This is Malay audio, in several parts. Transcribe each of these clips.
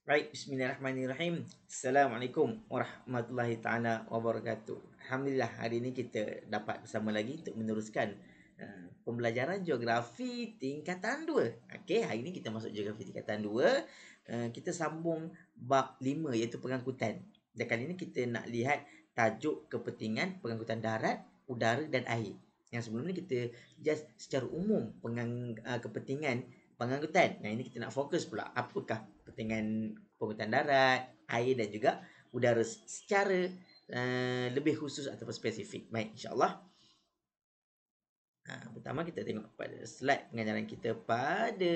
Baik, bismillahirrahmanirrahim. Assalamualaikum warahmatullahi taala wabarakatuh. Alhamdulillah hari ini kita dapat bersama lagi untuk meneruskan pembelajaran geografi tingkatan 2. Okey, hari ini kita masuk geografi tingkatan 2. Kita sambung bab 5 iaitu pengangkutan. Dan kali ini kita nak lihat tajuk kepentingan pengangkutan darat, udara dan air. Yang sebelum ni kita just secara umum kepentingan pengangkutan. Nah, ini kita nak fokus pula apakah kepentingan pengangkutan darat, air dan juga udara secara lebih khusus ataupun spesifik. Baik, insya-Allah. Pertama kita tengok pada slide pengajaran kita pada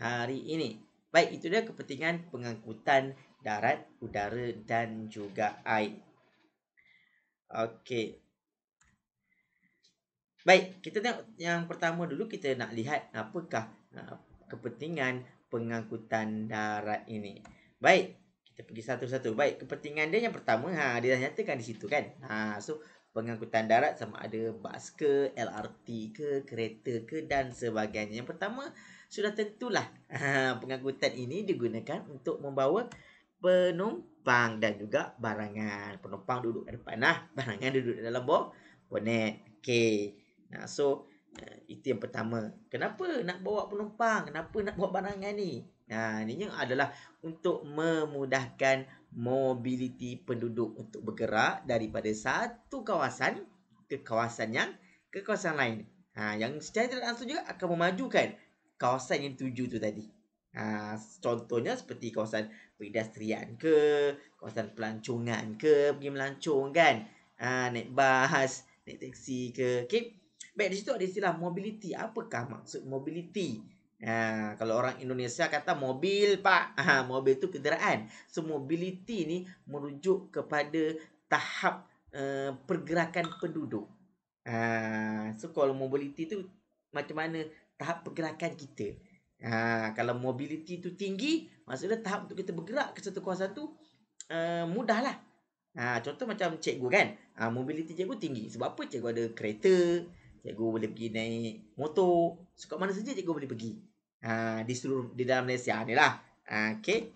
hari ini. Baik, itu dia kepentingan pengangkutan darat, udara dan juga air. Okey. Baik, kita tengok yang pertama dulu, kita nak lihat apakah kepentingan pengangkutan darat ini. Baik, kita pergi satu-satu. Baik, kepentingan dia yang pertama, dia dah nyatakan di situ kan. So pengangkutan darat sama ada bas ke, LRT ke, kereta ke dan sebagainya. Yang pertama, sudah tentulah pengangkutan ini digunakan untuk membawa penumpang dan juga barangan. Penumpang duduk di depan barangan duduk dalam bonet. Okey. So itu yang pertama. Kenapa nak bawa penumpang? Kenapa nak bawa barangan ni? Ini adalah untuk memudahkan mobiliti penduduk untuk bergerak daripada satu kawasan ke kawasan lain. Yang secara tidak langsung juga akan memajukan kawasan yang dituju tu tadi. Contohnya seperti kawasan perindustrian ke, kawasan pelancongan ke, pergi melancong kan. Naik bas, naik teksi ke. Okey. Baik, di situ ada istilah mobility. Apakah maksud mobility? Kalau orang Indonesia kata mobil, Pak. Mobil itu kenderaan. So, mobility ni merujuk kepada tahap pergerakan penduduk. So, kalau mobility tu macam mana tahap pergerakan kita. Kalau mobility tu tinggi, maksudnya tahap untuk kita bergerak ke satu kawasan tu mudahlah. Contoh macam cikgu kan. Mobility cikgu tinggi. Sebab apa? Cikgu ada kereta, cikgu boleh pergi naik motor. So, kat mana saja cikgu boleh pergi. Di dalam Malaysia ni lah. Okey.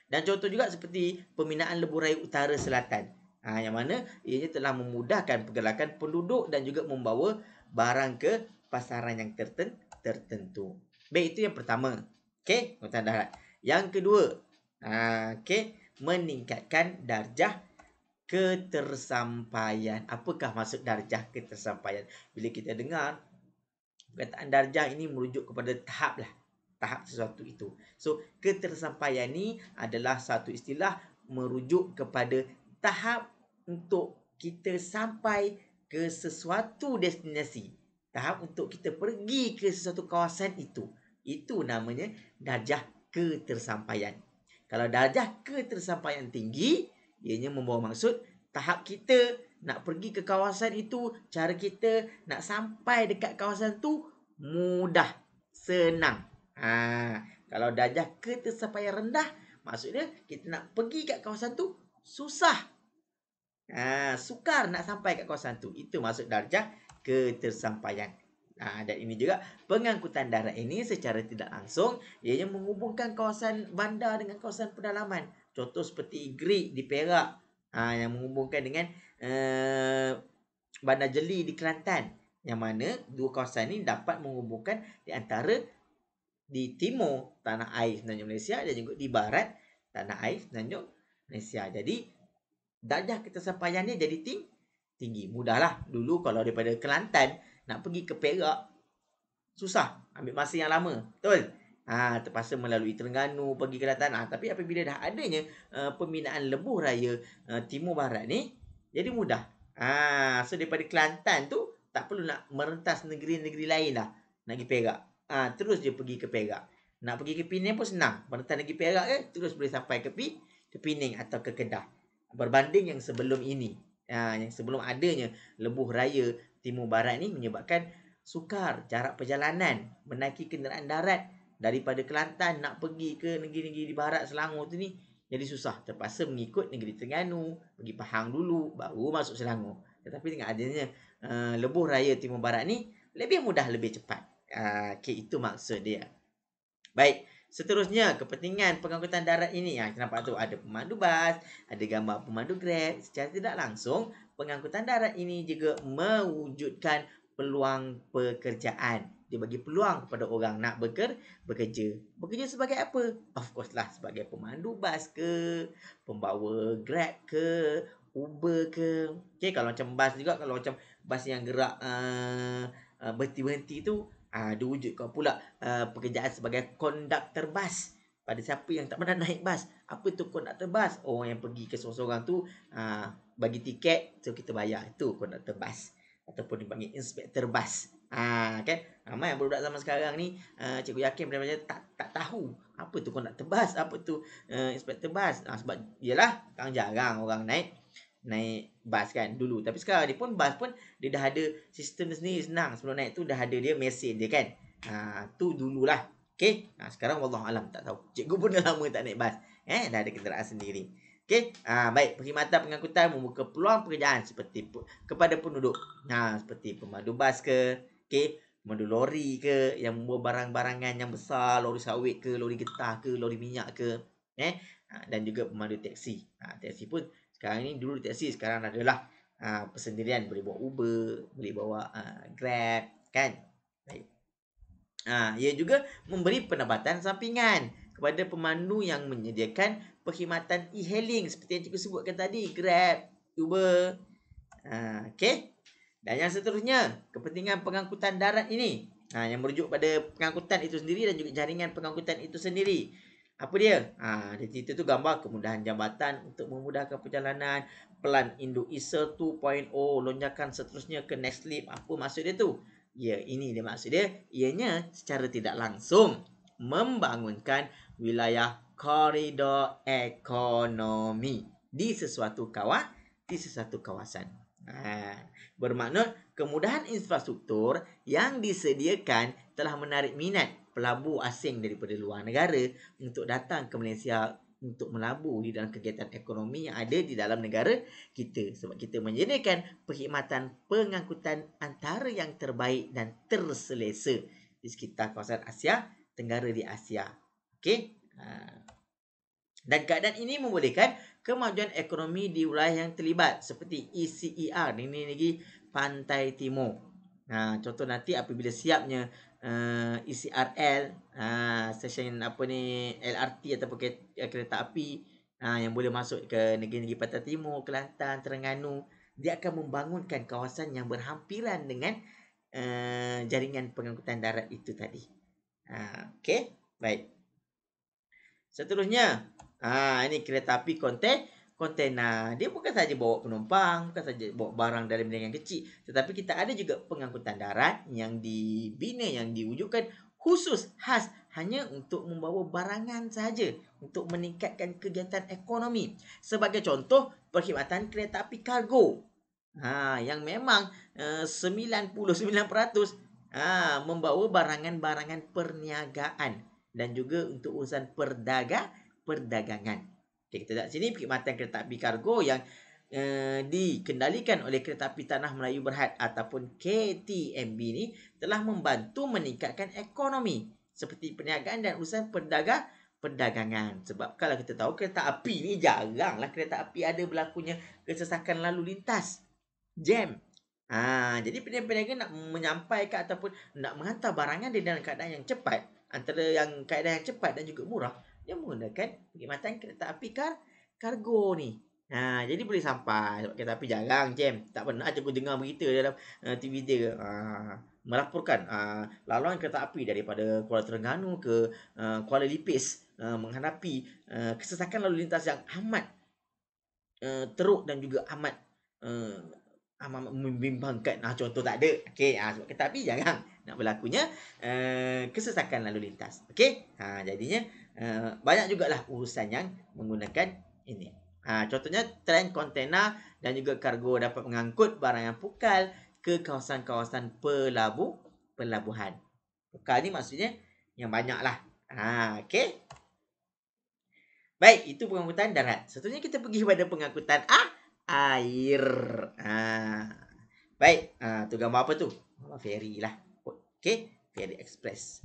Dan contoh juga seperti pembinaan lebuh raya utara selatan. Yang mana ianya telah memudahkan pergerakan penduduk dan juga membawa barang ke pasaran yang tertentu. Baik, itu yang pertama. Okey, pengangkutan darat. Yang kedua, okey, meningkatkan darjah ketersampaian. Apakah maksud darjah ketersampaian? Bila kita dengar perkataan darjah ini merujuk kepada tahap sesuatu itu. So, ketersampaian ni adalah satu istilah merujuk kepada tahap untuk kita sampai ke sesuatu destinasi. Tahap untuk kita pergi ke sesuatu kawasan itu. Itu namanya darjah ketersampaian. Kalau darjah ketersampaian tinggi, ianya membawa maksud tahap kita nak pergi ke kawasan itu, cara kita nak sampai dekat kawasan tu mudah, senang. Kalau darjah ketersampaian rendah, maksudnya kita nak pergi kat kawasan tu susah. Sukar nak sampai kat kawasan tu. Itu maksud darjah ketersampaian. Dan ini juga pengangkutan darat ini secara tidak langsung ianya menghubungkan kawasan bandar dengan kawasan pedalaman. Contoh seperti Greek di Perak, yang menghubungkan dengan Bandar Jeli di Kelantan. Yang mana dua kawasan ini dapat menghubungkan di antara di timur tanah air semenanjung Malaysia dan juga di barat tanah air semenanjung Malaysia. Jadi darjah ketersampaiannya jadi tinggi. Mudahlah. Dulu kalau daripada Kelantan nak pergi ke Perak susah, ambil masa yang lama. Betul? Terpaksa melalui Terengganu pergi ke Kelantan. Tapi apabila dah adanya pembinaan lebuh raya timur barat ni, jadi mudah. So daripada Kelantan tu tak perlu nak merentas negeri-negeri lain lah nak pergi Perak. Terus dia pergi ke Perak. Nak pergi ke Penang pun senang. Merentas negeri Perak terus boleh sampai ke Penang atau ke Kedah. Berbanding yang sebelum ini. Yang sebelum adanya lebuh raya timur barat ni menyebabkan sukar jarak perjalanan menaiki kenderaan darat daripada Kelantan nak pergi ke negeri-negeri di barat Selangor tu ni jadi susah. Terpaksa mengikut negeri Terengganu, pergi Pahang dulu baru masuk Selangor. Tetapi dengan adanya lebuh raya timur barat ni lebih mudah, lebih cepat. Itu maksud dia. Baik. Seterusnya, kepentingan pengangkutan darat ini. Nampak tu ada pemandu bas, ada gambar pemandu Grab. Secara tidak langsung, pengangkutan darat ini juga mewujudkan peluang pekerjaan. Dia bagi peluang kepada orang nak bekerja. Bekerja sebagai apa? Of course lah, sebagai pemandu bas ke, pembawa Grab ke, Uber ke. Okay, kalau macam bas juga, kalau macam bas yang gerak berhenti-berhenti tu, diwujudkan pula pekerjaan sebagai konduktor bas. Pada siapa yang tak pernah naik bas, apa tu konduktor bas? Orang yang pergi ke seorang-seorang tu bagi tiket, so kita bayar. Itu konduktor bas. Ataupun dipanggil inspektor bas. Kan? Ramai budak zaman sekarang ni, cikgu yakin benar-benar tak tahu apa tu konduktor bas, apa tu inspektor bas. Sebab ialah sekarang jarang orang naik bas kan dulu. Tapi sekarang ni pun bas pun dia dah ada sistem dia sendiri, senang. Sebelum naik tu dah ada dia mesin dia kan. Tu dululah. Okey. Sekarang wallahualam tak tahu. Cikgu pun dah lama tak naik bas. Dah ada kenderaan sendiri. Okey. Baik, perkhidmatan pengangkutan membuka peluang pekerjaan seperti kepada penduduk. Seperti pemandu bas ke, okey, pemandu lori ke yang membawa barang-barangan yang besar, lori sawit ke, lori getah ke, lori minyak ke. Dan juga pemandu teksi. Teksi pun sekarang ni, dulu teksi, sekarang adalah persendirian. Boleh bawa Uber, boleh bawa Grab, kan? Baik. Ia juga memberi pendapatan sampingan kepada pemandu yang menyediakan perkhidmatan e-hailing seperti yang cikgu sebutkan tadi, Grab, Uber. Okey. Dan yang seterusnya, kepentingan pengangkutan darat ini, yang merujuk pada pengangkutan itu sendiri dan juga jaringan pengangkutan itu sendiri. Apa dia? Di situ tu gambar kemudahan jambatan untuk memudahkan perjalanan, pelan Indo-ISA 2.0, lonjakan seterusnya ke next leap. Apa maksud dia tu? Ya, ini dia maksud dia. Ianya secara tidak langsung membangunkan wilayah koridor ekonomi di sesuatu kawasan. Bermakna kemudahan infrastruktur yang disediakan telah menarik minat pelabur asing daripada luar negara untuk datang ke Malaysia untuk melabur di dalam kegiatan ekonomi yang ada di dalam negara kita. Sebab kita menyediakan perkhidmatan pengangkutan antara yang terbaik dan terselesa di sekitar kawasan Asia Tenggara di Asia. Okey. Dan keadaan ini membolehkan kemajuan ekonomi di wilayah yang terlibat seperti ECER, ini lagi Pantai Timur. Contoh nanti apabila siapnya ECRL, stesen LRT ataupun kereta api yang boleh masuk ke negeri-negeri Pantai Timur, Kelantan, Terengganu, dia akan membangunkan kawasan yang berhampiran dengan jaringan pengangkutan darat itu tadi. Okey, baik. Seterusnya, ini kereta api kontainer. Dia bukan saja bawa penumpang, bukan saja bawa barang dalam bidang yang kecil, tetapi kita ada juga pengangkutan darat yang dibina, yang diwujudkan khusus khas hanya untuk membawa barangan saja untuk meningkatkan kegiatan ekonomi. Sebagai contoh, perkhidmatan kereta api kargo. Yang memang 99% membawa barangan-barangan perniagaan dan juga untuk urusan perdagangan. Okay, kita lihat sini perkhidmatan kereta api kargo yang dikendalikan oleh Kereta Api Tanah Melayu Berhad ataupun KTMB ni telah membantu meningkatkan ekonomi seperti perniagaan dan urusan perdagangan. Sebab kalau kita tahu kereta api ni jaranglah kereta api ada berlakunya kesesakan lalu lintas, jam. Jadi peniaga nak menyampaikan ataupun nak menghantar barangan di dalam keadaan yang cepat, antara yang keadaan yang cepat dan juga murah, dia menggunakan perkhidmatan kereta api kargo ni. Jadi boleh sampai. Sebab kereta api jarang jam. Tak pernah cikgu dengar berita dalam TV dia melaporkan laluan kereta api daripada Kuala Terengganu ke Kuala Lipis menghadapi kesesakan lalu lintas yang amat teruk dan juga amat membimbangkan. Contoh tak ada. Okey, sebab kereta api jarang nak berlakunya kesesakan lalu lintas. Okey, jadinya banyak jugalah urusan yang menggunakan ini. Contohnya tren kontainer dan juga kargo dapat mengangkut barang yang pukal ke kawasan-kawasan pelabuhan. Pukal ni maksudnya yang banyak lah. Okey. Baik, itu pengangkutan darat. Seterusnya kita pergi kepada pengangkutan air. Baik, tu gambar apa tu? Gambar ferry lah. Okey, ferry express.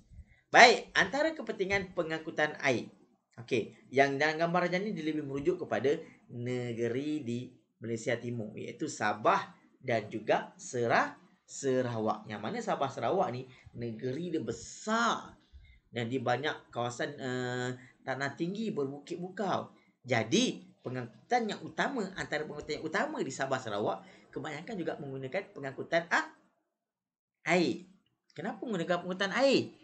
Baik, antara kepentingan pengangkutan air. Okey, yang dalam gambar rajah ni dia lebih merujuk kepada negeri di Malaysia Timur, iaitu Sabah dan juga Sarawak. Yang mana Sabah Sarawak ni negeri dia besar dan dia banyak kawasan tanah tinggi berbukit bukau. Jadi pengangkutan yang utama, antara pengangkutan yang utama di Sabah Sarawak kebanyakan juga menggunakan pengangkutan air. Kenapa menggunakan pengangkutan air?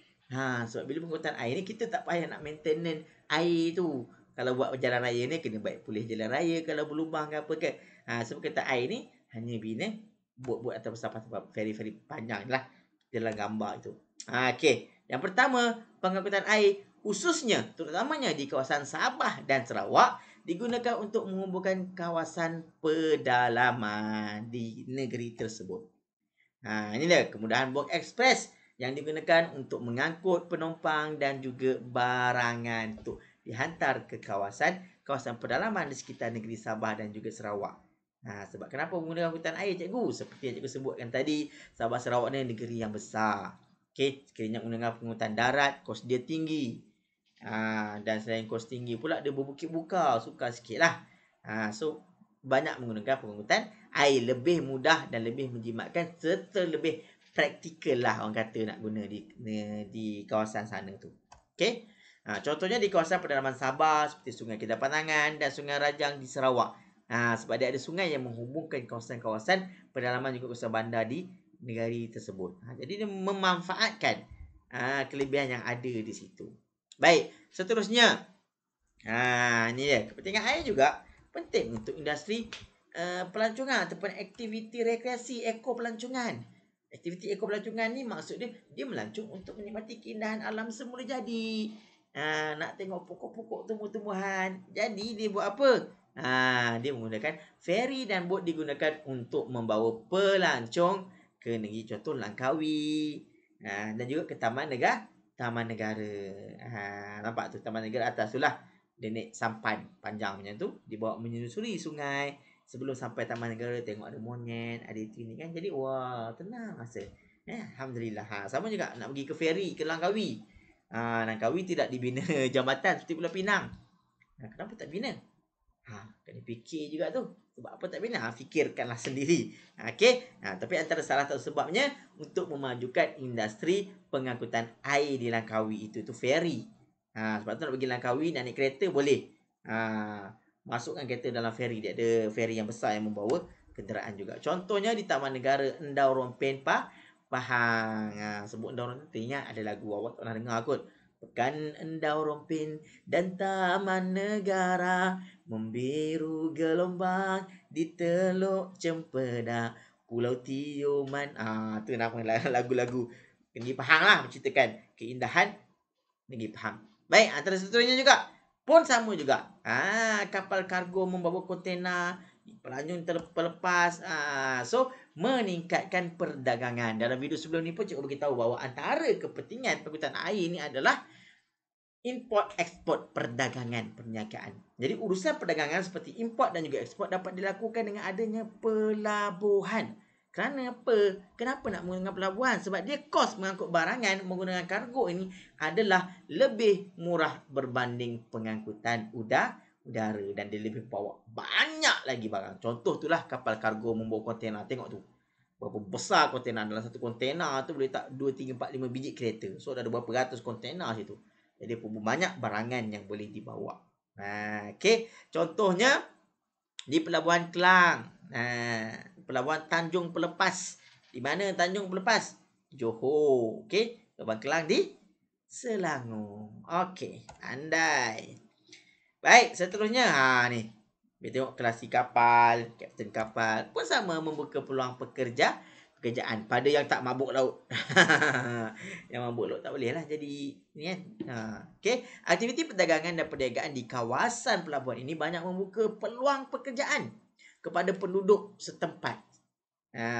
Sebab bila pengangkutan air ni kita tak payah nak maintenance air tu. Kalau buat jalan raya ni kena baik pulih jalan raya kalau berlubang ke apa ke. Sebab kata air ni hanya bina buat atau tempat feri-feri panjang lah dalam gambar itu. Okey. Yang pertama, pengangkutan air khususnya terutamanya di kawasan Sabah dan Sarawak digunakan untuk menghubungkan kawasan pedalaman di negeri tersebut. Ini dia kemudahan Boat Express yang digunakan untuk mengangkut penumpang dan juga barangan untuk dihantar ke kawasan pedalaman di sekitar negeri Sabah dan juga Sarawak. Sebab kenapa menggunakan angkutan air, cikgu? Seperti yang cikgu sebutkan tadi, Sabah Sarawak ni negeri yang besar. Okey, sekiranya menggunakan pengangkutan darat, kos dia tinggi. Dan selain kos tinggi pula, dia berbukit bukau, sukar sikit lah. So, banyak menggunakan pengangkutan air, lebih mudah dan lebih menjimatkan serta lebih praktikal lah orang kata nak guna di kawasan sana tu. Okey. Contohnya di kawasan pedalaman Sabah seperti Sungai Kedapantangan dan Sungai Rajang di Sarawak. Sebab dia ada sungai yang menghubungkan kawasan-kawasan pedalaman juga kawasan bandar di negeri tersebut. Jadi dia memanfaatkan kelebihan yang ada di situ. Baik, seterusnya. Ni dia. Kepentingan air juga penting untuk industri pelancongan ataupun aktiviti rekreasi eko-pelancongan. Aktiviti eko-pelancongan ni maksud dia melancong untuk menikmati keindahan alam semula jadi. Nak tengok pokok-pokok, tumbuh-tumbuhan. Jadi dia buat apa? Dia menggunakan feri dan bot digunakan untuk membawa pelancong ke negeri contoh Langkawi. Dan juga ke Taman Negara. Nampak tu Taman Negara atas tu lah. Dia naik sampan panjang macam tu, dibawa menyusuri sungai sebelum sampai Taman Negara, tengok ada monyet, ada itu ni kan. Jadi wah, tenang rasa. Alhamdulillah. Sama juga nak pergi ke feri ke Langkawi. Langkawi tidak dibina jambatan seperti Pulau Pinang. Kenapa tak bina? Kena fikir juga tu. Sebab apa tak bina? Fikirkanlah sendiri. Okey. Tapi antara salah satu sebabnya untuk memajukan industri pengangkutan air di Langkawi itu feri. Sebab tu nak pergi Langkawi, nak naik kereta boleh. Masukkan kereta dalam feri. Dia ada feri yang besar yang membawa kenderaan juga. Contohnya di Taman Negara Endau Rompen Pahang. Sebut Endau Rompen, teringat ada lagu awak pernah dengar kot. Pekan Endau Rompen dan Taman Negara, membiru gelombang di Teluk Cempeda, Pulau Tioman. Tu nama lagu-lagu Negeri Pahang lah, menceritakan keindahan Negeri Pahang. Baik, antara satunya juga pun sama juga. Kapal kargo membawa kontena, pelancong terlepas. So meningkatkan perdagangan. Dalam video sebelum ni pun cikgu beritahu bahawa antara kepentingan pengangkutan air ni adalah import ekspor perdagangan perniagaan. Jadi urusan perdagangan seperti import dan juga ekspor dapat dilakukan dengan adanya pelabuhan. Kerana apa? Kenapa nak menggunakan pelabuhan? Sebab dia kos mengangkut barangan menggunakan kargo ini adalah lebih murah berbanding pengangkutan udara dan dia lebih bawa banyak lagi barang. Contoh itulah kapal kargo membawa kontena. Tengok tu. Berapa besar kontena. Dalam satu kontena tu boleh tak 2, 3, 4, 5 biji kereta. So ada berapa ratus kontena situ. Jadi banyak barangan yang boleh dibawa. Okey. Contohnya di Pelabuhan Kelang. Pelabuhan Tanjung Pelepas. Di mana Tanjung Pelepas? Johor. Okey. Pelabuhan Kelang di Selangor. Okey. Andai. Baik, seterusnya. Ni. Kita tengok kelasi kapal, kapten kapal. Pun sama membuka peluang pekerjaan pada yang tak mabuk laut. Yang mabuk laut tak boleh lah jadi ni kan. Okey, aktiviti perdagangan dan perniagaan di kawasan pelabuhan ini banyak membuka peluang pekerjaan kepada penduduk setempat.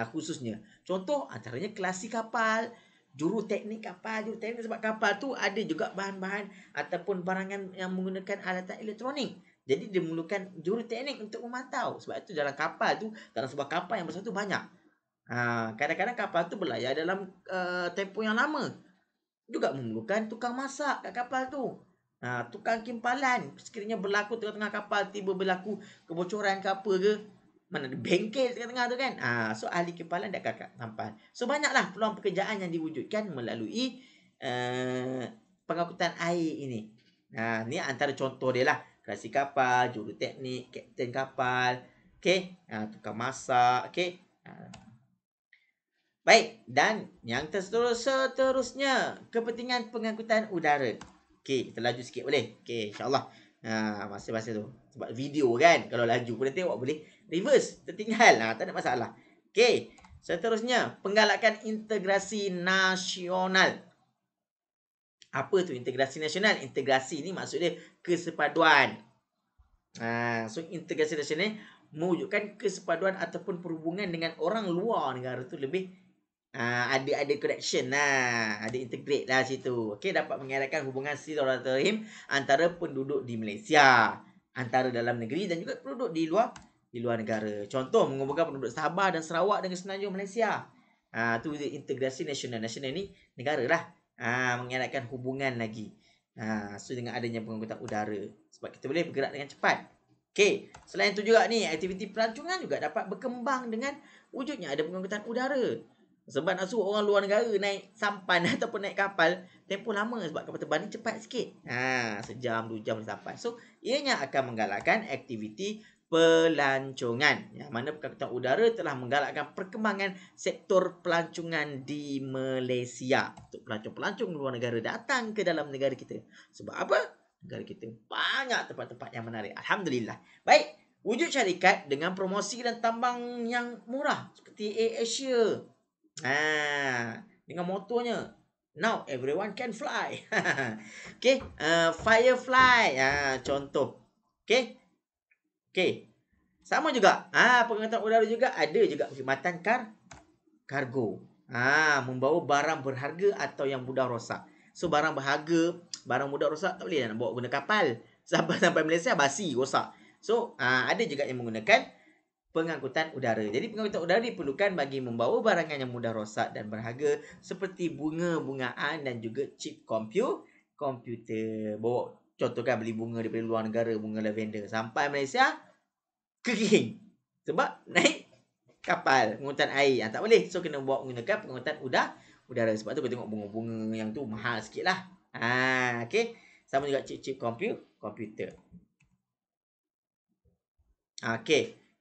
Khususnya contoh antaranya kelasi kapal, juru teknik kapal. Juru teknik sebab kapal tu ada juga bahan-bahan ataupun barangan yang menggunakan alatan elektronik. Jadi dia memerlukan juru teknik untuk memantau. Sebab itu dalam kapal tu, dalam sebuah kapal yang besar tu banyak. Kadang-kadang kapal tu berlayar dalam tempoh yang lama. juga memerlukan tukang masak kat kapal tu. Tukang kimpalan. Sekiranya berlaku tengah-tengah kapal, tiba berlaku kebocoran ke apa ke, mana ada bengkel tengah-tengah tu kan. So ahli kimpalan dah kat kapal. So banyaklah peluang pekerjaan yang diwujudkan melalui pengangkutan air ini. Ni antara contoh dia lah. Kerasi kapal, juruteknik, kapten kapal, tukang masak, Baik, dan yang seterusnya, kepentingan pengangkutan udara. Kita laju sikit boleh? InsyaAllah. Masa-masa tu. Sebab video kan, kalau laju boleh tengok, boleh reverse, tertinggal. Tak ada masalah. Seterusnya, penggalakan integrasi nasional. Apa tu integrasi nasional? Integrasi ni maksud dia kesepaduan. So integrasi nasional mewujudkan kesepaduan ataupun perhubungan dengan orang luar negara tu lebih ada connection lah, ada integrate lah situ. Dapat mengeratkan hubungan silaturahim antara penduduk di Malaysia, antara dalam negeri dan juga penduduk di luar negara. Contoh, menghubungkan penduduk Sabah dan Sarawak dengan Semenanjung Malaysia. Tu integrasi nasional. Nasional ni negara lah. Mengeratkan hubungan lagi. So dengan adanya pengangkutan udara, sebab kita boleh bergerak dengan cepat. Selain tu juga ni, aktiviti pelancongan juga dapat berkembang dengan wujudnya ada pengangkutan udara. Sebab nak suruh orang luar negara naik sampan ataupun naik kapal, tempoh lama sebab kapal terbang ni cepat sikit. Sejam, 2 jam sampai. So, ianya akan menggalakkan aktiviti pelancongan. Yang mana pengangkutan udara telah menggalakkan perkembangan sektor pelancongan di Malaysia. Untuk pelancong-pelancong luar negara datang ke dalam negara kita. Sebab apa? Negara kita banyak tempat-tempat yang menarik. Alhamdulillah. Baik, wujud syarikat dengan promosi dan tambang yang murah seperti AirAsia. Dengan motonya now everyone can fly. Firefly contoh. Sama juga pengangkutan udara juga ada juga perkhidmatan kargo. Membawa barang berharga atau yang mudah rosak. So barang berharga, barang mudah rosak tak boleh nak bawa guna kapal. Sampai Malaysia basi rosak. So ada juga yang menggunakan pengangkutan udara. Jadi pengangkutan udara diperlukan bagi membawa barangan yang mudah rosak dan berharga seperti bunga-bungaan dan juga chip komputer. Bawa contohkan beli bunga daripada luar negara, bunga lavender sampai Malaysia kering. Sebab naik kapal pengangkutan air. Tak boleh. So kena bawa menggunakan pengangkutan udara. Sebab tu kita tengok bunga-bunga yang tu mahal sikit lah. Sama juga chip komputer.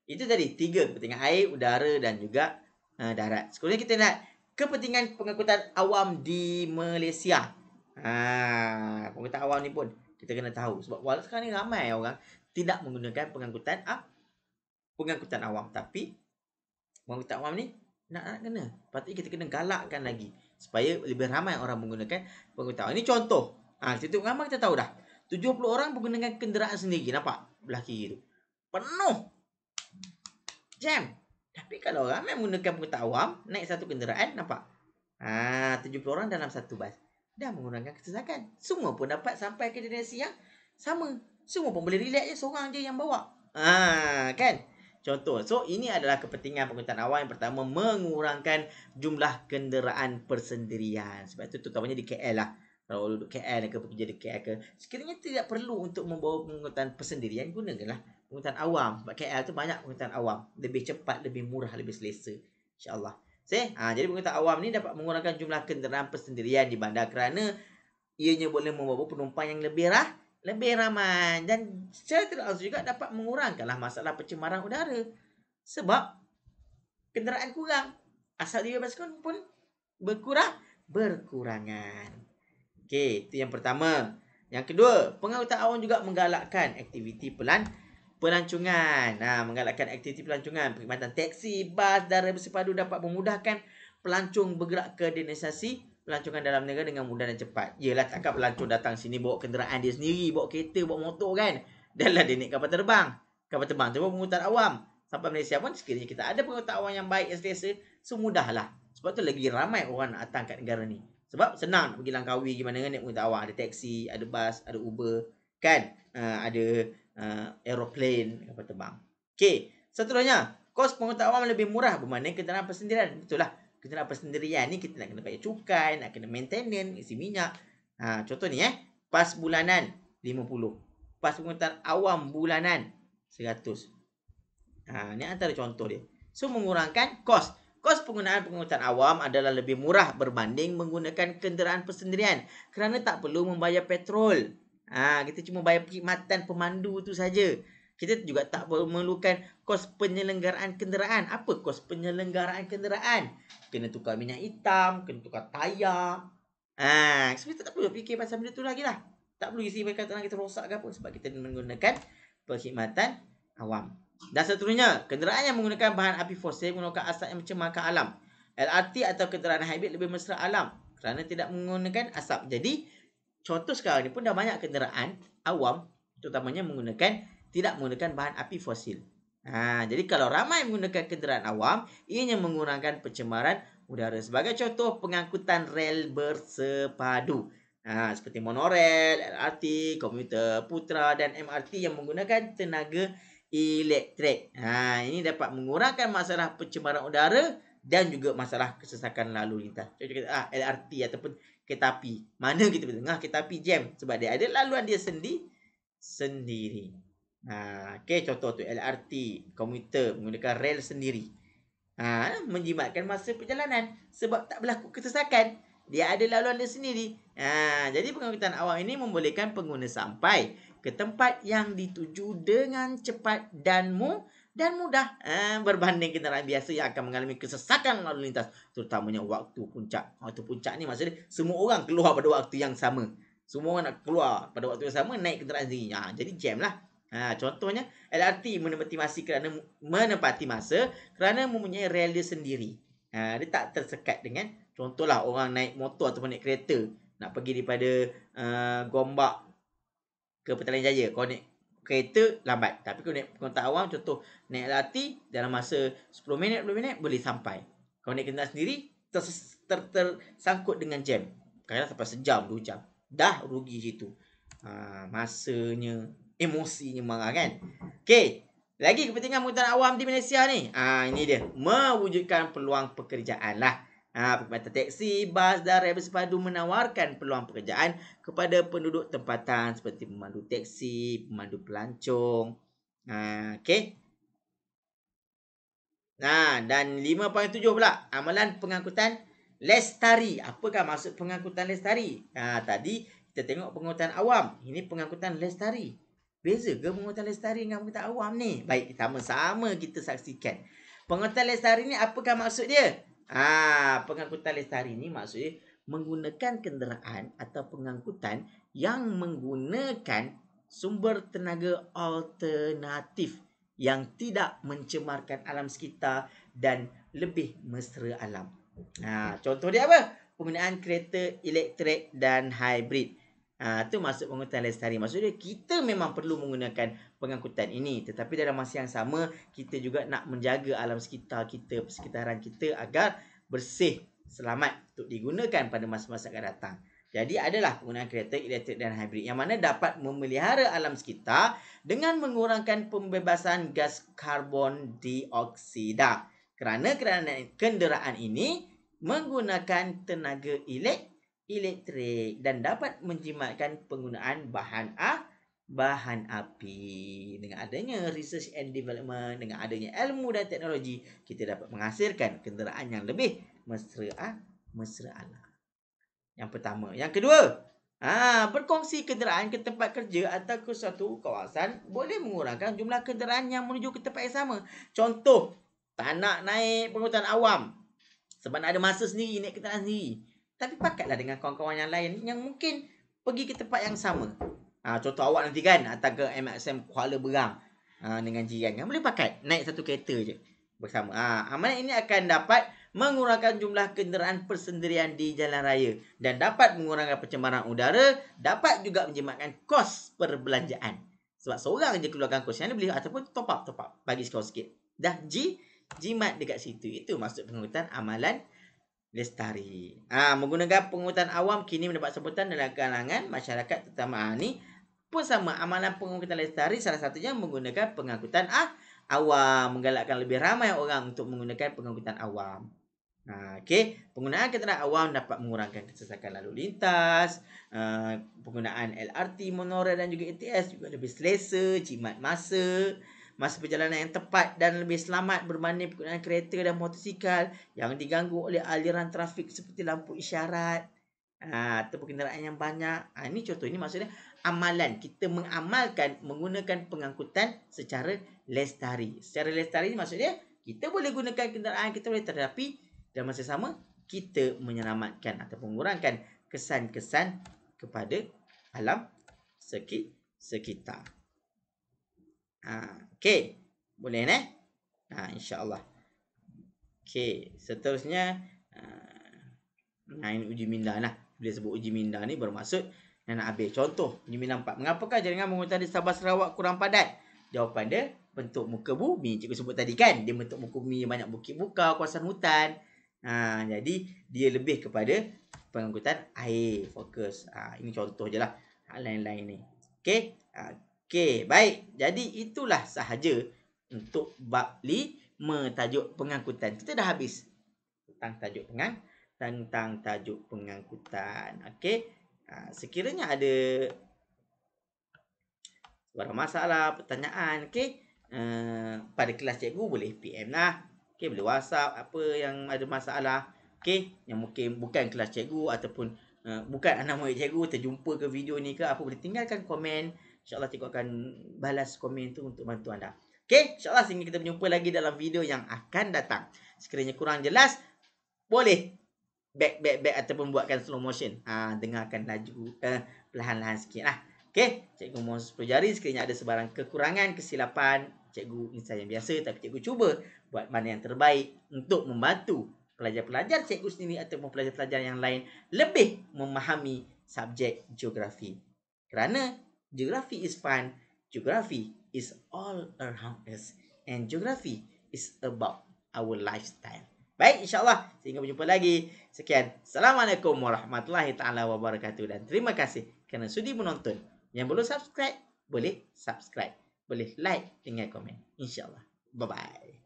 Itu tadi 3 kepentingan air, udara dan juga darat. Sekarang kita nak kepentingan pengangkutan awam di Malaysia. Pengangkutan awam ni pun kita kena tahu. Sebab walau sekarang ni ramai orang tidak menggunakan pengangkutan awam. Tapi pengangkutan awam ni nak kena. Patutnya kita kena galakkan lagi supaya lebih ramai orang menggunakan pengangkutan awam. Ini contoh. Kita tengok ramai kita tahu dah. 70 orang menggunakan kenderaan sendiri. Nampak? Belah kiri tu. Penuh. Jam. Tapi kalau ramai menggunakan pengangkutan awam, naik satu kenderaan, nampak? 70 orang dalam satu bas. Dah mengurangkan kesesakan. Semua pun dapat sampai ke destinasi yang sama. Semua pun boleh relax je, seorang je yang bawa. Kan? Contoh. So, ini adalah kepentingan pengangkutan awam. Yang pertama, mengurangkan jumlah kenderaan persendirian. Sebab itu terutamanya di KL lah. Kalau duduk KL ke bekerja di KL ke, sekiranya tidak perlu untuk membawa pengangkutan persendirian, gunakanlah pengangkutan awam. Sebab KL tu banyak pengangkutan awam. Lebih cepat, lebih murah, lebih selesa. InsyaAllah. Jadi pengangkutan awam ni dapat mengurangkan jumlah kenderaan persendirian di bandar kerana ianya boleh membawa penumpang yang lebih ramai. Dan secara tidak langsung juga dapat mengurangkanlah masalah pencemaran udara. Sebab kenderaan kurang. Asal dibebaskan pun berkurangan. Itu yang pertama. Yang kedua, pengangkutan awam juga menggalakkan aktiviti pelancongan. Menggalakkan aktiviti pelancongan. Perkhidmatan teksi, bas, darat bersepadu dapat memudahkan pelancong bergerak ke destinasi pelancongan dalam negara dengan mudah dan cepat. Yelah, takkan pelancong datang sini bawa kenderaan dia sendiri, bawa kereta, bawa motor kan. Dan lah dia naik kapal terbang. Kapal terbang tu pun pengangkutan awam. Sampai Malaysia pun sekiranya kita ada pengangkutan awam yang baik, yang selesa, semudahlah. Sebab tu lagi ramai orang nak datang kat negara ni. Sebab senang nak pergi Langkawi gimana kan, naik pengangkutan awam. Ada taksi, ada bas, ada Uber, kan? Ada aeroplane, kapal terbang. Seterusnya, kos pengangkutan awam lebih murah berbanding kenderaan persendirian. Betul lah. Kenderaan persendirian ni kita nak kena bayar cukai, nak kena maintenance, isi minyak. Contoh ni pas bulanan 50. Pas pengangkutan awam bulanan 100. Ni antara contoh dia. So mengurangkan kos. Kos penggunaan pengangkutan awam adalah lebih murah berbanding menggunakan kenderaan persendirian kerana tak perlu membayar petrol. Kita cuma bayar perkhidmatan pemandu tu saja. Kita juga tak memerlukan kos penyelenggaraan kenderaan. Apa kos penyelenggaraan kenderaan? Kena tukar minyak hitam, kena tukar tayar. Sebenarnya tak perlu fikir pasal benda tu lagi lah. Tak perlu isi perkataan kita rosak ke apa sebab kita menggunakan perkhidmatan awam. Dan seterusnya, kenderaan yang menggunakan bahan api fosil menggunakan asap yang mencemarkan alam. LRT atau kenderaan hybrid lebih mesra alam kerana tidak menggunakan asap. Jadi, contoh sekarang ni pun dah banyak kenderaan awam terutamanya tidak menggunakan bahan api fosil. Jadi kalau ramai menggunakan kenderaan awam, ianya mengurangkan pencemaran udara. Sebagai contoh, pengangkutan rel bersepadu. Seperti monorail, LRT, komuter putra dan MRT yang menggunakan tenaga elektrik. Ini dapat mengurangkan masalah pencemaran udara dan juga masalah kesesakan lalu lintas. Contoh LRT ataupun kereta api. Mana kita tengah kereta api jam sebab dia ada laluan dia sendiri. Okey, contoh tu LRT, komuter menggunakan rel sendiri. Menjimatkan masa perjalanan sebab tak berlaku kesesakan. Dia ada laluan dia sendiri. Jadi pengangkutan awam ini membolehkan pengguna sampai ke tempat yang dituju dengan cepat dan mudah berbanding kenderaan biasa yang akan mengalami kesesakan lalu lintas, terutamanya waktu puncak. Waktu puncak ni maksudnya semua orang keluar pada waktu yang sama. Semua orang nak keluar pada waktu yang sama naik kenderaan sendiri. Jadi jam lah. Contohnya LRT menepati masa kerana mempunyai rel dia sendiri. Dia tak tersekat dengan contohlah orang naik motor ataupun naik kereta nak pergi daripada Gombak ke Petaling Jaya. Kau naik kereta lambat, tapi kau naik pengangkutan awam, contoh naik LRT, dalam masa 10 minit 20 minit boleh sampai. Kau naik kenderaan sendiri tersangkut dengan jam, kadang sampai sejam 2 jam, dah rugi situ. Masanya, emosinya marah kan. Okey, lagi kepentingan pengangkutan awam di Malaysia ni. Ini dia, mewujudkan peluang pekerjaan lah. Perkhidmatan teksi, bas dan rel bersepadu menawarkan peluang pekerjaan kepada penduduk tempatan seperti pemandu teksi, pemandu pelancong. Okey. Dan 5.7 pula, amalan pengangkutan lestari. Apakah maksud pengangkutan lestari? Tadi kita tengok pengangkutan awam, ini pengangkutan lestari. Beza ke pengangkutan lestari dengan pengangkutan awam ni? Baik, sama-sama kita saksikan. Pengangkutan lestari ni apakah maksud dia? Pengangkutan lestari ni maksudnya menggunakan kenderaan atau pengangkutan yang menggunakan sumber tenaga alternatif yang tidak mencemarkan alam sekitar dan lebih mesra alam. Contoh dia apa? Penggunaan kereta elektrik dan hybrid. Itu maksud pengangkutan lestari. Maksudnya kita memang perlu menggunakan pengangkutan ini, tetapi dalam masa yang sama kita juga nak menjaga alam sekitar kita, persekitaran kita agar bersih, selamat untuk digunakan pada masa-masa akan datang. Jadi adalah penggunaan kereta elektrik dan hybrid yang mana dapat memelihara alam sekitar dengan mengurangkan pembebasan gas karbon dioksida. Kerana kenderaan ini menggunakan tenaga elektrik dan dapat menjimatkan penggunaan bahan api. Dengan adanya research and development, dengan adanya ilmu dan teknologi, kita dapat menghasilkan kenderaan yang lebih mesra alam. Yang pertama. Yang kedua, berkongsi kenderaan ke tempat kerja atau ke suatu kawasan boleh mengurangkan jumlah kenderaan yang menuju ke tempat yang sama. Contoh, tak nak naik pengangkutan awam sebab nak ada masa sendiri naik kenderaan sendiri, tapi pakatlah dengan kawan-kawan yang lain yang mungkin pergi ke tempat yang sama. Contoh awak nanti kan datang ke MXM Kuala Berang dengan jiran kan, boleh pakat naik satu kereta je bersama. Amalan ini akan dapat mengurangkan jumlah kenderaan persendirian di jalan raya dan dapat mengurangkan pencemaran udara, dapat juga menjimatkan kos perbelanjaan. Sebab seorang je keluarkan kos, yang lain boleh ataupun top up bagi sikit. Dah jimat dekat situ. Itu maksud pengangkutan amalan lestari. Menggunakan pengangkutan awam kini mendapat sambutan dalam kalangan masyarakat terutama. Ni pun sama, amalan pengangkutan lestari salah satunya menggunakan pengangkutan awam, menggalakkan lebih ramai orang untuk menggunakan pengangkutan awam. Okey, penggunaan kenderaan awam dapat mengurangkan kesesakan lalu lintas. Penggunaan LRT, monorail dan juga ATS juga lebih selesa, jimat masa perjalanan yang tepat dan lebih selamat berbanding penggunaan kereta dan motosikal yang diganggu oleh aliran trafik seperti lampu isyarat ataupun kenderaan yang banyak. Ini contoh, ini maksudnya amalan. Kita mengamalkan menggunakan pengangkutan secara lestari. Secara lestari maksudnya kita boleh gunakan kenderaan kita boleh, tetapi dan masa sama kita menyelamatkan atau mengurangkan kesan-kesan kepada alam sekitar. Okey. Boleh insya-Allah. Okey, seterusnya ini uji minda lah. Bila sebut uji minda ni bermaksud nak ambil contoh uji minda 4. Mengapakah jaringan penghutan di Sabah Sarawak kurang padat? Jawapan dia bentuk muka bumi. Cikgu sebut tadi kan, dia bentuk muka bumi, banyak bukit buka, kawasan hutan. Jadi dia lebih kepada pengangkutan air, fokus. Ini contoh je lah. Lain-lain ni. Okey. Okey, baik. Jadi itulah sahaja untuk bab 5 tajuk pengangkutan. Kita dah habis tentang tajuk pengangkutan. Okey. Sekiranya ada sebarang masalah, pertanyaan, okey, pada kelas cikgu boleh PM lah. Okey, boleh WhatsApp apa yang ada masalah. Okey, yang mungkin bukan kelas cikgu ataupun bukan anak murid cikgu terjumpa ke video ni ke apa, boleh tinggalkan komen. InsyaAllah cikgu akan balas komen tu untuk bantu anda. Okey, insyaAllah sehingga kita berjumpa lagi dalam video yang akan datang. Sekiranya kurang jelas, boleh back ataupun buatkan slow motion. Dengarkan laju perlahan-lahan sikit lah. Okey, cikgu mohon 10 jari sekiranya ada sebarang kekurangan, kesilapan. Cikgu insan yang biasa, tapi cikgu cuba buat mana yang terbaik untuk membantu pelajar-pelajar cikgu sendiri ataupun pelajar-pelajar yang lain lebih memahami subjek geografi. Kerana geografi is fun, geografi is all around us, and geografi is about our lifestyle. Baik, insyaAllah sehingga berjumpa lagi. Sekian. Assalamualaikum warahmatullahi taala wabarakatuh dan terima kasih kerana sudi menonton. Yang belum subscribe, boleh subscribe. Boleh like dengan komen. InsyaAllah. Bye-bye.